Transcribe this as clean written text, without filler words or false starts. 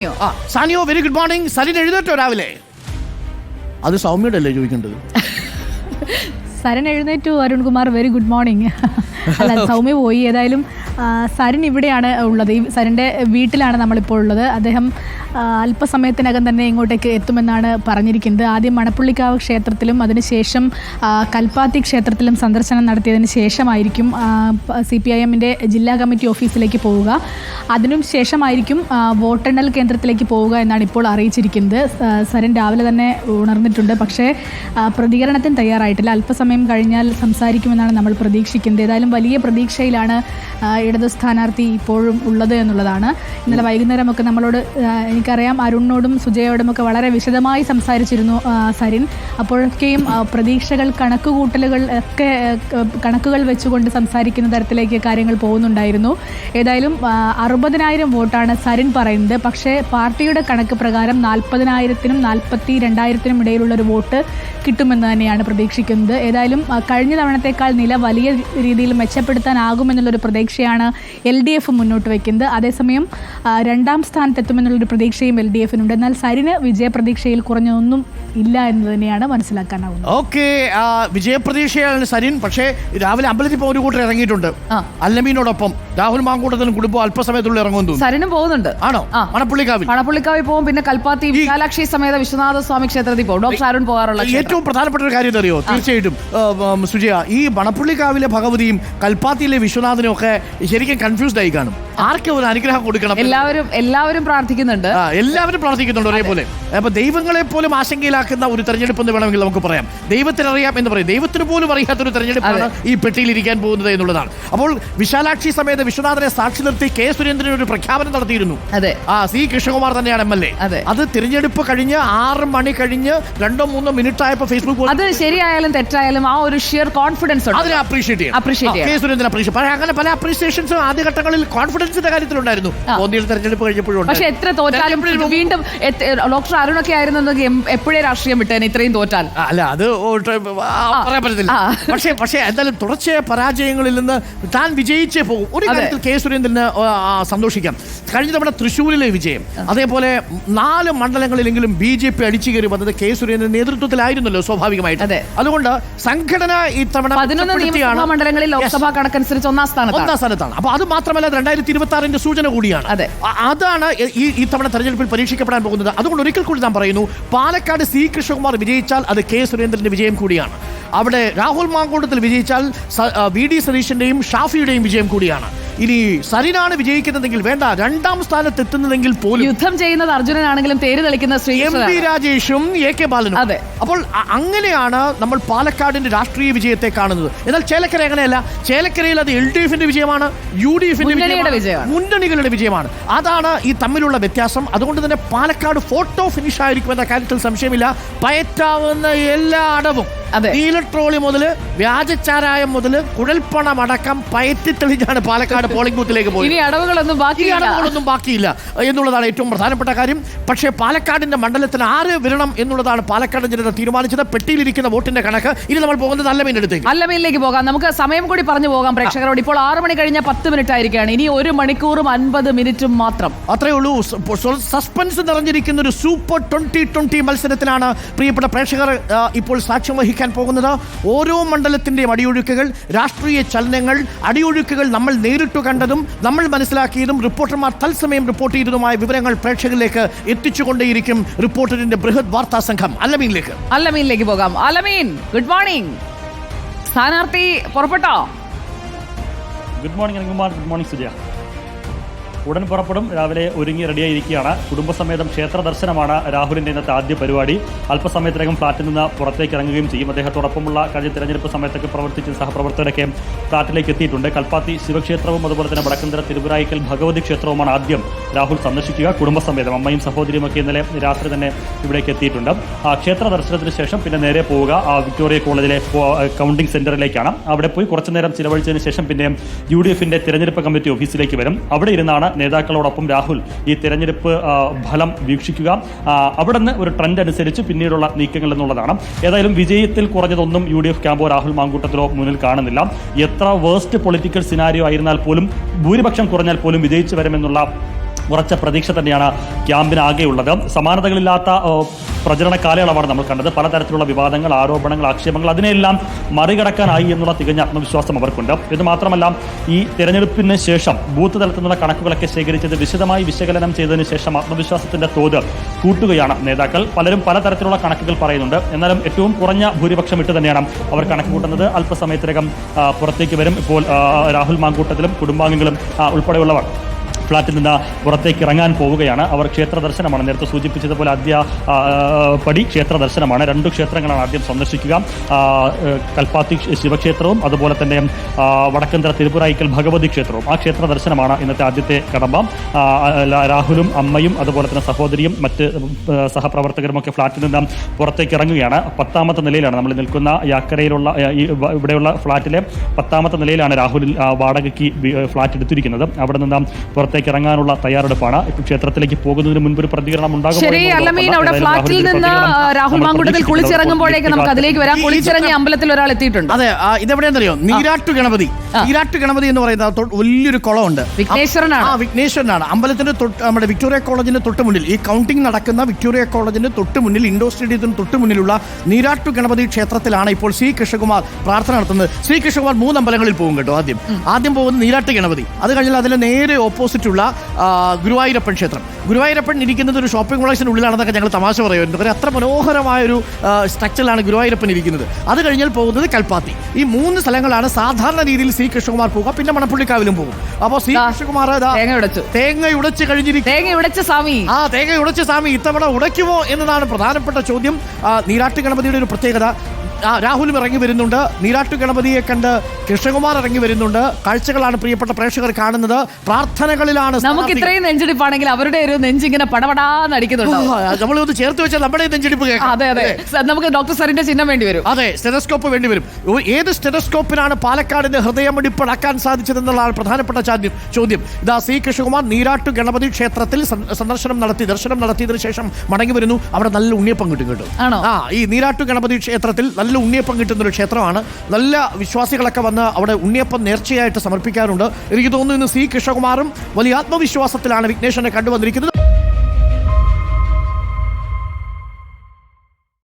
Sanio very good morning. Salin എഴുന്നേറ്റോ രാവിലെ? അത് സൗമ്യയുടെ അല്ലേ ചോദിക്കേണ്ടത്? സരൻ എഴുന്നേറ്റു അരുൺകുമാർ, വെരി ഗുഡ് മോർണിംഗ്. അല്ല, സൗമ്യ പോയി. ഏതായാലും സരൻ ഇവിടെയാണ് ഉള്ളത്. ഈ സരൻ്റെ വീട്ടിലാണ് നമ്മളിപ്പോൾ ഉള്ളത്. അദ്ദേഹം അല്പസമയത്തിനകം തന്നെ ഇങ്ങോട്ടേക്ക് എത്തുമെന്നാണ് പറഞ്ഞിരിക്കുന്നത്. ആദ്യം മണപ്പുള്ളിക്കാവ് ക്ഷേത്രത്തിലും അതിനുശേഷം കൽപ്പാത്തി ക്ഷേത്രത്തിലും സന്ദർശനം നടത്തിയതിന് ശേഷമായിരിക്കും CPIMൻ്റെ ജില്ലാ കമ്മിറ്റി ഓഫീസിലേക്ക് പോവുക. അതിനും ശേഷമായിരിക്കും വോട്ടെണ്ണൽ കേന്ദ്രത്തിലേക്ക് പോവുക എന്നാണ് ഇപ്പോൾ അറിയിച്ചിരിക്കുന്നത്. സരൻ രാവിലെ തന്നെ ഉണർന്നിട്ടുണ്ട്, പക്ഷേ പ്രതികരണത്തിന് തയ്യാറായിട്ടില്ല. അല്പസമയം കഴിഞ്ഞാൽ സംസാരിക്കുമെന്നാണ് നമ്മൾ പ്രതീക്ഷിക്കുന്നത്. ഏതായാലും വലിയ പ്രതീക്ഷയിലാണ് ഇടതു സ്ഥാനാർത്ഥി ഇപ്പോഴും ഉള്ളത് എന്നുള്ളതാണ്. ഇന്നലെ വൈകുന്നേരമൊക്കെ നമ്മളോട്, എനിക്കറിയാം അരുണിനോടും സുജയോടുമൊക്കെ വളരെ വിശദമായി സംസാരിച്ചിരുന്നു സരിൻ. അപ്പോഴൊക്കെയും പ്രതീക്ഷകൾ, കണക്കുകൂട്ടലുകൾ ഒക്കെ കണക്കുകൾ വെച്ചുകൊണ്ട് സംസാരിക്കുന്ന തരത്തിലേക്ക് കാര്യങ്ങൾ പോകുന്നുണ്ടായിരുന്നു. ഏതായാലും 60,000 വോട്ടാണ് സരിൻ പറയുന്നത്. പക്ഷേ പാർട്ടിയുടെ കണക്ക് പ്രകാരം 40,000-നും 42,000-നും ഇടയിലുള്ളൊരു വോട്ട് കിട്ടുമെന്ന് തന്നെയാണ് പ്രതീക്ഷിക്കുന്നത്. ഏതായാലും കഴിഞ്ഞ തവണത്തേക്കാൾ നില വലിയ രീതിയിൽ മെച്ചപ്പെടുത്താനാകുമെന്നുള്ളൊരു പ്രതീക്ഷയാണ് LDF മുന്നോട്ട് വയ്ക്കുന്നത്. അതേസമയം രണ്ടാം സ്ഥാനത്തെത്തുമെന്നുള്ളൊരു പ്രതീക്ഷയും LDFനുണ്ട്. എന്നാൽ സരിന് വിജയപ്രതീക്ഷയിൽ കുറഞ്ഞൊന്നും ഇല്ല എന്ന് തന്നെയാണ് മനസ്സിലാക്കാനാവുന്നത്. ഓക്കെ, വിജയപ്രതീക്ഷയാണ് സരിൻ. പക്ഷേ രാവിലെ അമ്പലത്തിൽ ഒരു കൂട്ടർ ഇറങ്ങിയിട്ടുണ്ട്. അല്ലമീനോടൊപ്പം രാഹുൽ മാങ്കൂട്ടത്തിനും കുടുംബം അല്പസമയത്തുള്ള ഇറങ്ങുന്നു. സരിനും പോകുന്നുണ്ട്. ആണോ? മണപ്പുള്ളിക്കാവിൽ പോകും. പിന്നെ കൽപ്പാത്തി വിശാലാക്ഷി സമേത വിശ്വനാഥ സ്വാമി ക്ഷേത്രത്തിൽ പോകും. ഡോക്ടർ അരുൺ പോകാറുള്ള ഏറ്റവും പ്രധാനപ്പെട്ട ഒരു കാര്യം അറിയോ? തീർച്ചയായിട്ടും സുജയ, ഈ മണപ്പുള്ളിക്കാവിലെ ഭഗവതിയും കൽപ്പാത്തിയിലെ വിശ്വനാഥനും ഒക്കെ ശരിക്കും കൺഫ്യൂസ്ഡ് ആയി കാണും. ആർക്കും ഒരു അനുഗ്രഹം കൊടുക്കണം? എല്ലാവരും പ്രാർത്ഥിക്കുന്നുണ്ട്. എല്ലാവരും പ്രാർത്ഥിക്കുന്നുണ്ട് ഒരേപോലെ. അപ്പൊ ദൈവങ്ങളെ പോലും ആശങ്കയിലാക്കുന്ന ഒരു തെരഞ്ഞെടുപ്പ് എന്ന് വേണമെങ്കിൽ നമുക്ക് പറയാം. ദൈവത്തിനറിയാം എന്ന് പറയും. ദൈവത്തിന് പോലും അറിയാത്തൊരു തെരഞ്ഞെടുപ്പാണ് ഈ പെട്ടിയിൽ ഇരിക്കാൻ പോകുന്നത് എന്നുള്ളതാണ്. അപ്പോൾ വിശാലാക്ഷി സമേത വിശ്വനാഥനെ സാക്ഷി നിർത്തി കെ സുരേന്ദ്രൻ ഒരു പ്രഖ്യാപനം നടത്തിയിരുന്നു. C കൃഷ്ണകുമാർ തന്നെയാണ് MLA. അത് തിരഞ്ഞെടുപ്പ് കഴിഞ്ഞ് 6 മണി കഴിഞ്ഞ് 2-3 മിനിറ്റ് ആയപ്പോൾ ഫേസ്ബുക്ക് അത് ശരിയായാലും തെറ്റായാലും ആ ഒരു ഷിയർ കോൺഫിഡൻസ് അതിനെ അപ്രീഷിയേറ്റ് ചെയ്യും. K Surendran appreciate. അങ്ങനെ പല അപ്രീസിയേഷൻസും ആദ്യഘട്ടങ്ങളിൽ കോൺഫിഡൻസിന്റെ കാര്യത്തിലുണ്ടായിരുന്നു. മോദിയുടെ തെരഞ്ഞെടുപ്പ് കഴിഞ്ഞപ്പോഴും. പക്ഷെ എത്ര തോറ്റാലും വീണ്ടും ഡോക്ടർ അരുണൊക്കെ ആയിരുന്നെങ്കിൽ എപ്പോഴേ രാഷ്ട്രീയം വിട്ടേനെ ഇത്രയും തോറ്റാൽ. അല്ല, അത് പറയാൻ പറ്റത്തില്ല. പക്ഷേ എന്തായാലും തുടർച്ചയായ പരാജയങ്ങളിൽ നിന്ന് താൻ വിജയിച്ചേ പോകും. ഒരു കാര്യത്തിൽ കെ സുരേന്ദ്രന് സന്തോഷിക്കാം. കഴിഞ്ഞ തവണ തൃശ്ശൂരിലെ വിജയം, അതേപോലെ 4 മണ്ഡലങ്ങളിലെങ്കിലും BJP അടിച്ചു കയറി വന്നത് കെ സുരേന്ദ്രൻ നേതൃത്വത്തിലായിരുന്നല്ലോ സ്വാഭാവികമായിട്ട്. അതുകൊണ്ട് സംഘടന ഇത്തവണ 11 മണ്ഡലങ്ങളിൽ ലോക്സഭാ കണക്കനുസരിച്ച് ഒന്നാം സ്ഥാനത്താണ്. അപ്പൊ അത് മാത്രമല്ല 2026 സൂചന കൂടിയാണ്. അതാണ് ഈ തവണ തെരഞ്ഞെടുപ്പിൽ പരീക്ഷിക്കപ്പെടാൻ പോകുന്നത്. അതുകൊണ്ട് ഒരിക്കൽ കൂടി ഞാൻ പറയുന്നു, പാലക്കാട് C കൃഷ്ണകുമാർ വിജയിച്ചാൽ അത് കെ സുരേന്ദ്രന്റെ വിജയം കൂടിയാണ്. അവിടെ രാഹുൽ മാങ്കൂട്ടത്തിൽ വിജയിച്ചാൽ VD സതീശന്റെയും ഷാഫിയുടെയും വിജയം കൂടിയാണ്. ഇനി സരിനാണ് വിജയിക്കുന്നതെങ്കിൽ, വേണ്ട, 2ാം സ്ഥാനത്ത് എത്തുന്നതെങ്കിൽ പോലും യുദ്ധം ചെയ്യുന്നത് അർജുനനാണെങ്കിലും തേര് തെളിക്കുന്ന MP രാജേഷും AK ബാലനും. അപ്പോൾ അങ്ങനെയാണ് നമ്മൾ പാലക്കാടിന്റെ രാഷ്ട്രീയ വിജയത്തെ കാണുന്നത്. എന്നാൽ ചേലക്കര അങ്ങനെയല്ല. ചേലക്കരയിൽ അത് LDFന്റെ വിജയമാണ്, UDFന്റെ വിജയമാണ്, മുന്നണികളുടെ വിജയമാണ്. അതാണ് ഈ തമ്മിലുള്ള വ്യത്യാസം. അതുകൊണ്ട് തന്നെ പാലക്കാട് ഫോട്ടോ ഫിനിഷ് ആയിരിക്കുമെന്ന കാര്യത്തിൽ സംശയമില്ല. പയറ്റാവുന്ന എല്ലാ അടവും, നീലട്രോളി മുതൽ വ്യാജച്ചാരായം മുതൽ കുഴൽപ്പണം അടക്കം പയറ്റി തെളിഞ്ഞാണ് പാലക്കാട് പോളിംഗ് ബൂത്തിലേക്ക് പോയി. അടവുകളൊന്നും ബാക്കിയില്ല എന്നുള്ളതാണ് ഏറ്റവും പ്രധാനപ്പെട്ട കാര്യം. പക്ഷേ പാലക്കാടിന്റെ മണ്ഡലത്തിന് ആര് വരണം എന്നുള്ളതാണ് പാലക്കാട് ജനത തീരുമാനിച്ചത്. പെട്ടിയിലിരിക്കുന്ന വോട്ടിന്റെ കണക്ക്. ഇനി നമ്മൾ പോകുന്നത് അല്ലമീനിലേക്ക് പോകാം. നമുക്ക് സമയം കൂടി പറഞ്ഞു പോകാം പ്രേക്ഷകരോട്. ഇപ്പോൾ 6 മണി കഴിഞ്ഞ 10 മിനിറ്റ് ആയിരിക്കുകയാണ്. ഇനി 1 മണിക്കൂറും 50 മിനിറ്റും മാത്രം. അത്രേ ഉള്ളൂ. സസ്പെൻസ് നിറഞ്ഞിരിക്കുന്ന ഒരു സൂപ്പർ 2020 മത്സരത്തിനാണ് പ്രിയപ്പെട്ട പ്രേക്ഷകർ ഇപ്പോൾ സാക്ഷ്യം വഹിക്കാൻ പോകുന്നത്. ഓരോ മണ്ഡലത്തിന്റെയും അടിയൊഴുക്കുകൾ, രാഷ്ട്രീയ ചലനങ്ങൾ, അടിയൊഴുക്കുകൾ നമ്മൾ നേരിട്ട് കണ്ടതും നമ്മൾ മനസ്സിലാക്കിയതും റിപ്പോർട്ടർമാർ തത്സമയം റിപ്പോർട്ട് ചെയ്തതുമായ വിവരങ്ങൾ പ്രേക്ഷകരിലേക്ക് എത്തിച്ചുകൊണ്ടേയിരിക്കും റിപ്പോർട്ടറിന്റെ ബൃഹത് വാർത്താ സംഘം. അല്ലമീനിലേക്ക് പോകാം. അല്ലമീൻ, ഗുഡ് മോർണിംഗ്. സ്ഥാനാർത്ഥി പുറപ്പെട്ടോ? Good morning Anilkumar. Good morning Sujaya. ഉടൻ പുറപ്പെടും. രാവിലെ ഒരുങ്ങി റെഡിയായിരിക്കുകയാണ്. കുടുംബസമേതം ക്ഷേത്ര ദർശനമാണ് രാഹുലിൻ്റെ ഇന്നത്തെ ആദ്യ പരിപാടി. അല്പസമയത്തിനകം ഫ്ളാറ്റിൽ നിന്ന് പുറത്തേക്ക് ഇറങ്ങുകയും ചെയ്യും. അദ്ദേഹത്തോടൊപ്പമുള്ള കഴിഞ്ഞ തെരഞ്ഞെടുപ്പ് സമയത്തൊക്കെ പ്രവർത്തിച്ച സഹപ്രവർത്തകരൊക്കെ ഫ്ളാറ്റിലേക്ക് എത്തിയിട്ടുണ്ട്. കൽപ്പാത്തി ശിവക്ഷേത്രവും അതുപോലെ തന്നെ വടക്കന്തര തിരുവരായിക്കൽ ഭഗവതി ക്ഷേത്രവുമാണ് ആദ്യം രാഹുൽ സന്ദർശിക്കുക. കുടുംബസമേതം അമ്മയും സഹോദരിയുമൊക്കെ ഇന്നലെ രാത്രി തന്നെ ഇവിടേക്ക് എത്തിയിട്ടുണ്ട്. ക്ഷേത്ര ദർശനത്തിന് ശേഷം പിന്നെ നേരെ പോവുക വിക്ടോറിയ കോളേജിലെ കൗണ്ടിംഗ് സെന്ററിലേക്കാണ്. അവിടെ പോയി കുറച്ചു നേരം ചിലവഴിച്ചതിന് ശേഷം പിന്നെ UDFന്റെ തിരഞ്ഞെടുപ്പ് കമ്മിറ്റി ഓഫീസിലേക്ക് വരും. അവിടെ ഇരുന്നാണ് നേതാക്കളോടൊപ്പം രാഹുൽ ഈ തെരഞ്ഞെടുപ്പ് ഫലം വീക്ഷിക്കുക. അവിടെ നിന്ന് ഒരു ട്രെൻഡ് അനുസരിച്ച് പിന്നീടുള്ള നീക്കങ്ങൾ എന്നുള്ളതാണ്. ഏതായാലും വിജയത്തിൽ കുറഞ്ഞതൊന്നും UDF ക്യാമ്പോ രാഹുൽ മാങ്കൂട്ടത്തിലോ മുന്നിൽ കാണുന്നില്ല. എത്ര വേസ്റ്റ് പൊളിറ്റിക്കൽ സിനാരിയോ ആയിരുന്നാൽ പോലും, ഭൂരിപക്ഷം കുറഞ്ഞാൽ പോലും വിജയിച്ചു വരുമെന്നുള്ള ഉറച്ച പ്രതീക്ഷ തന്നെയാണ് ക്യാമ്പിനാകെയുള്ളത്. സമാനതകളില്ലാത്ത പ്രചരണ കാലയളവാണ് നമ്മൾ കണ്ടത്. പലതരത്തിലുള്ള വിവാദങ്ങൾ, ആരോപണങ്ങൾ, ആക്ഷേപങ്ങൾ അതിനെല്ലാം മറികടക്കാനായി എന്നുള്ള തികഞ്ഞ ആത്മവിശ്വാസം അവർക്കുണ്ട്. ഇത് മാത്രമല്ല, ഈ തെരഞ്ഞെടുപ്പിന് ശേഷം ബൂത്ത് തലത്തിൽ നിന്നുള്ള കണക്കുകളൊക്കെ ശേഖരിച്ചത് വിശദമായി വിശകലനം ചെയ്തതിന് ശേഷം ആത്മവിശ്വാസത്തിന്റെ തോത് കൂട്ടുകയാണ് നേതാക്കൾ. പലരും പലതരത്തിലുള്ള കണക്കുകൾ പറയുന്നുണ്ട്. എന്നാലും ഏറ്റവും കുറഞ്ഞ ഭൂരിപക്ഷം ഇട്ട് തന്നെയാണ് അവർ കണക്ക് കൂട്ടുന്നത്. അല്പസമയത്തിനകം പുറത്തേക്ക് വരും. ഇപ്പോൾ രാഹുൽ മാങ്കൂട്ടത്തിലും കുടുംബാംഗങ്ങളും ഉൾപ്പെടെയുള്ളവർ ഫ്ളാറ്റിൽ നിന്ന് പുറത്തേക്ക് ഇറങ്ങാൻ പോവുകയാണ്. അവർ ക്ഷേത്ര ദർശനമാണ്, നേരത്തെ സൂചിപ്പിച്ചതുപോലെ ആദ്യ പടി ക്ഷേത്ര ദർശനമാണ്. 2 ക്ഷേത്രങ്ങളാണ് ആദ്യം സന്ദർശിക്കുക. കൽപ്പാത്തി ശിവക്ഷേത്രവും അതുപോലെ തന്നെ വടക്കന്തര തിരുപ്പുരായിക്കൽ ഭഗവതി ക്ഷേത്രവും. ആ ക്ഷേത്ര ദർശനമാണ് ഇന്നത്തെ ആദ്യത്തെ കടമ്പ. രാഹുലും അമ്മയും അതുപോലെ തന്നെ സഹോദരിയും മറ്റ് സഹപ്രവർത്തകരും ഒക്കെ ഫ്ളാറ്റിൽ നിന്ന് പുറത്തേക്ക് ഇറങ്ങുകയാണ്. 10ാമത്തെ നിലയിലാണ് നമ്മൾ നിൽക്കുന്ന യാക്കരയിലുള്ള ഇവിടെയുള്ള ഫ്ളാറ്റിലെ 10ാമത്തെ നിലയിലാണ് രാഹുൽ വാടകയ്ക്ക് ഫ്ളാറ്റ് എടുത്തിരിക്കുന്നത്. അവിടെ നിന്ന് പുറത്തേക്ക് ഇറങ്ങാനുള്ള തയ്യാറെടുപ്പാണ്. ഇപ്പോൾ ക്ഷേത്രത്തിലേക്ക് പോകുന്നതിന് മുൻപ് ഒരു പ്രതികരണം ഉണ്ടാകും. ശരി, അല്ലമീൻ, അവിടെ ഫ്ളാറ്റിൽ നിന്ന് രാഹുൽ മാങ്കൂട്ടത്തിൽ കുളിച്ചിറങ്ങുമ്പോൾ നമുക്ക് അതിലേക്ക് വരാം. കുളിച്ചിറങ്ങി അമ്പലത്തിൽ ഒരാൾ എത്തിയിട്ടുണ്ട്. അതെ, ഇതെവിടെയെന്നറിയോ? നീരാട്ടു ഗണപതി. നീരാട്ടു ഗണപതി എന്ന് പറയുന്നത് വലിയൊരു കുളമുണ്ട്. വിഘ്നേശ്വരനാണ്. അമ്പലത്തിന്റെ നമ്മുടെ വിക്ടോറിയ കോളേജിന്റെ തൊട്ട് മുന്നിൽ, ഈ കൗണ്ടിംഗ് നടക്കുന്ന വിക്ടോറിയ കോളേജിന്റെ തൊട്ട് മുന്നിൽ, ഇൻഡോർ സ്റ്റേഡിയത്തിന് തൊട്ട് മുന്നിലുള്ള നീരാട്ടു ഗണപതി ക്ഷേത്രത്തിലാണ് ഇപ്പോൾ ശ്രീ കൃഷ്ണകുമാർ പ്രാർത്ഥന നടത്തുന്നത്. ശ്രീ കൃഷ്ണകുമാർ 3 അമ്പലങ്ങളിൽ പോകും കേട്ടോ. ആദ്യം പോകുന്നത് നീരാട്ടു ഗണപതി. അത് കഴിഞ്ഞാൽ അതിന് നേരെ ഓപ്പോസിറ്റ് ഉള്ള ഗുരുവായൂരപ്പൻ ക്ഷേത്രം. ഗുരുവായൂരപ്പൻ ഇരിക്കുന്നത് ഒരു ഷോപ്പിംഗ് കോംപ്ലക്സിന് ഉള്ളിലാണെന്നൊക്കെ ഞങ്ങൾ തമാശ പറയുമായിരുന്നു. കാരണം അത്ര മനോഹരമായൊരു സ്ട്രക്ചറിലാണ് ഗുരുവായൂരപ്പൻ ഇരിക്കുന്നത്. അത് കഴിഞ്ഞാൽ പോകുന്നത് കൽപ്പാത്തി. ഈ 3 സ്ഥലങ്ങളാണ് സാധാരണ രീതിയിൽ ശ്രീ കൃഷ്ണകുമാർ പോകുക. പിന്നെ മണപ്പുള്ളിക്കാവിലും പോകും. അപ്പോൾ ശ്രീ കൃഷ്ണകുമാർ തേങ്ങ ഉടച്ച് കഴിഞ്ഞിരിക്കും. തേങ്ങ ഉടച്ച സ്വാമി ഇത്തവണ ഉടയ്ക്കുമോ എന്നതാണ് പ്രധാനപ്പെട്ട ചോദ്യം. നീരാട്ട് ഗണപതിയുടെ ഒരു പ്രത്യേകത, രാഹുലും ഇറങ്ങി വരുന്നുണ്ട്. നീരാട്ടു ഗണപതിയെ കണ്ട് കൃഷ്ണകുമാർ ഇറങ്ങി വരുന്നുണ്ട്. കാഴ്ചകളാണ് പ്രിയപ്പെട്ട പ്രേക്ഷകർ കാണുന്നത്. പ്രാർത്ഥനകളിലാണ്. നമുക്ക് ഇത്രയും നെഞ്ചിടിപ്പാണെങ്കിൽ അവരുടെ ഒരു നെഞ്ചിങ്ങനെ പടപടാന്ന് അടിക്കുന്നുണ്ട്. നമ്മളൊന്ന് ചേർത്ത് വെച്ചാൽ നമ്മുടെ നെഞ്ചിടിപ്പ് കേൾക്കാം. അതെ, നമുക്ക് ഡോക്ടർ സാറിന്റെ ചിഹ്നം വേണ്ടി വരും. അതെ, സ്റ്റെതസ്കോപ്പ് വേണ്ടി വരും. ഏത് സ്റ്റെതസ്കോപ്പിനാണ് പാലക്കാടിന്റെ ഹൃദയമിടിപ്പടക്കാൻ സാധിച്ചതെന്നുള്ളതാണ് പ്രധാനപ്പെട്ട ചോദ്യം. ഇതാ ശ്രീ കൃഷ്ണകുമാർ നീരാട്ടു ഗണപതി ക്ഷേത്രത്തിൽ ദർശനം നടത്തിയതിനു ശേഷം മടങ്ങി വരുന്നു. അവിടെ നല്ല ഉണ്ണിയപ്പം കിട്ടും കേട്ടോ. ഈ നീരാട്ടു ഗണപതി ക്ഷേത്രത്തിൽ നല്ല ഉണ്ണിയപ്പം കിട്ടുന്നൊരു ക്ഷേത്രമാണ്. നല്ല വിശ്വാസികളൊക്കെ വന്ന് അവിടെ ഉണ്ണിയപ്പം നേർച്ചയായിട്ട് സമർപ്പിക്കാറുണ്ട്. എനിക്ക് തോന്നുന്നു ഇന്ന് ശ്രീ കൃഷ്ണകുമാറും വലിയ ആത്മവിശ്വാസത്തിലാണ് വിഘ്നേശ്വരനെ കണ്ടുവന്നിരിക്കുന്നത്.